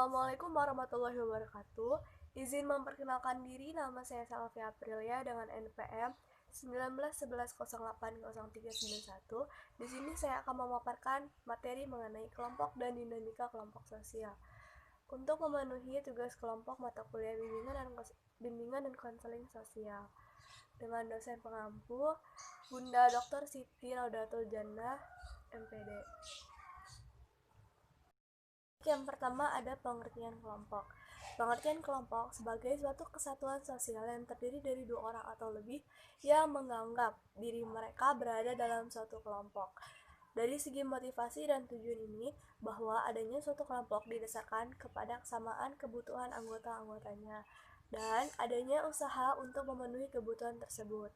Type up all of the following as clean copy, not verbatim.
Assalamualaikum warahmatullahi wabarakatuh. Izin memperkenalkan diri, nama saya Salvi Aprilia dengan NPM 1911080391. Di sini saya akan memaparkan materi mengenai kelompok dan dinamika kelompok sosial. Untuk memenuhi tugas kelompok mata kuliah bimbingan dan konseling sosial dengan dosen pengampu Bunda Dr. Siti Raudatul Jannah, MPD. Yang pertama ada pengertian kelompok. Pengertian kelompok sebagai suatu kesatuan sosial yang terdiri dari dua orang atau lebih yang menganggap diri mereka berada dalam suatu kelompok. Dari segi motivasi dan tujuan ini, bahwa adanya suatu kelompok didasarkan kepada kesamaan kebutuhan anggota-anggotanya dan adanya usaha untuk memenuhi kebutuhan tersebut.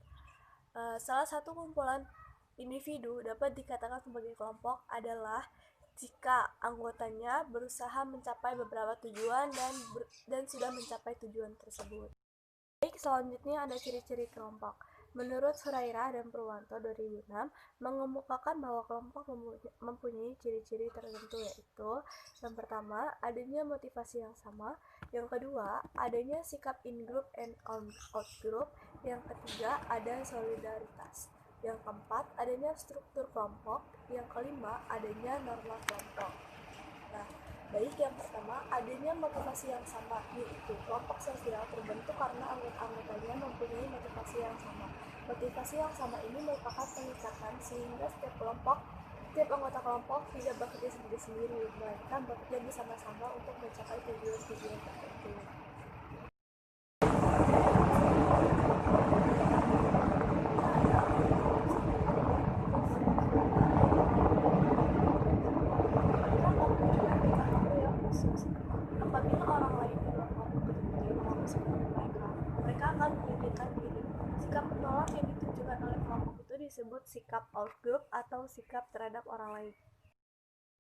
Salah satu kumpulan individu dapat dikatakan sebagai kelompok adalah jika anggotanya berusaha mencapai beberapa tujuan dan sudah mencapai tujuan tersebut. Baik, selanjutnya ada ciri-ciri kelompok. Menurut Hurairah dan Purwanto 2006 mengemukakan bahwa kelompok mempunyai ciri-ciri tertentu, yaitu yang pertama, adanya motivasi yang sama, yang kedua, adanya sikap in group and out group, yang ketiga, ada solidaritas, yang keempat, adanya struktur kelompok, yang kelima, adanya norma kelompok. Nah, baik, yang pertama, adanya motivasi yang sama, yaitu kelompok sosial terbentuk karena anggota-anggotanya mempunyai motivasi yang sama. Motivasi yang sama ini merupakan pengikatan sehingga setiap anggota kelompok tidak bekerja sendiri-sendiri, melainkan bekerja bersama-sama untuk mencapai tujuan-tujuan tertentu. Apabila orang lain di luar kelompok itu menolak seperti mereka akan menyendirikan diri. Sikap menolak yang ditunjukkan oleh kelompok itu disebut sikap out group atau sikap terhadap orang lain.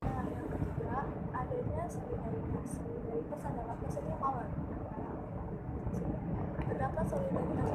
Nah, yang ketiga, adanya solidaritas. Solidaritas adalah kesetimbangan. Terdapat solidaritas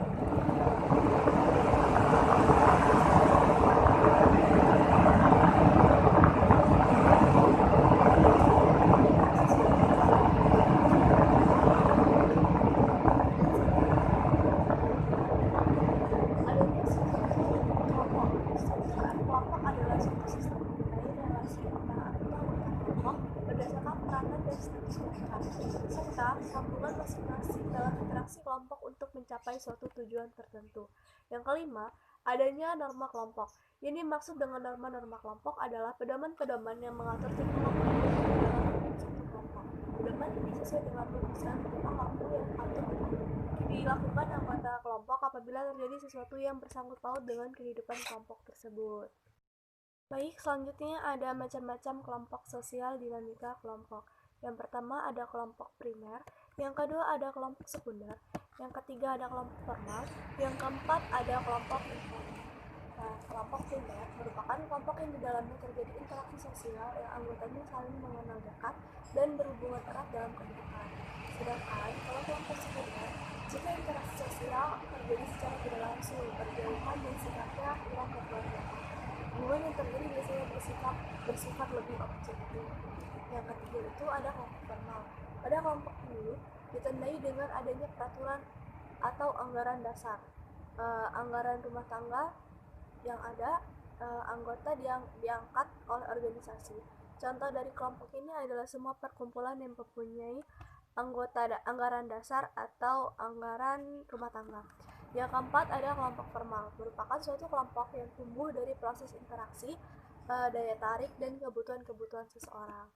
kelompok adalah suatu sistem mengenai relasi antara anggota kelompok berdasarkan peranan dan status mereka, serta sambungan masing-masing dalam interaksi kelompok untuk mencapai suatu tujuan tertentu. Yang kelima, adanya norma kelompok. Ini maksud dengan norma-norma kelompok adalah pedoman-pedoman yang mengatur tingkah laku dalam suatu kelompok. Pedoman ini sesuai dengan rumusan tingkah laku yang patut dilakukan anggota kelompok apabila terjadi sesuatu yang bersangkut paut dengan kehidupan kelompok tersebut. Baik, selanjutnya ada macam-macam kelompok sosial dinamika kelompok. Yang pertama ada kelompok primer, yang kedua ada kelompok sekunder, yang ketiga ada kelompok formal, yang keempat ada kelompok informal. Nah, kelompok primer merupakan kelompok yang di dalamnya terjadi interaksi sosial yang anggotanya saling mengenal dekat dan berhubungan erat dalam kehidupan. Sedangkan kalau kelompok sekunder, jika interaksi sosial terjadi secara tidak langsung, berjauhan dan sifatnya kurang berkelanjutan. Hubungan yang terjadi biasanya bersifat lebih objektif. Yang ketiga itu ada kelompok formal. Pada kelompok ini ditandai dengan adanya peraturan atau anggaran dasar, anggaran rumah tangga yang ada, anggota diangkat oleh organisasi. Contoh dari kelompok ini adalah semua perkumpulan yang mempunyai anggaran dasar atau anggaran rumah tangga. Yang keempat ada kelompok formal, merupakan suatu kelompok yang tumbuh dari proses interaksi, daya tarik, dan kebutuhan-kebutuhan seseorang.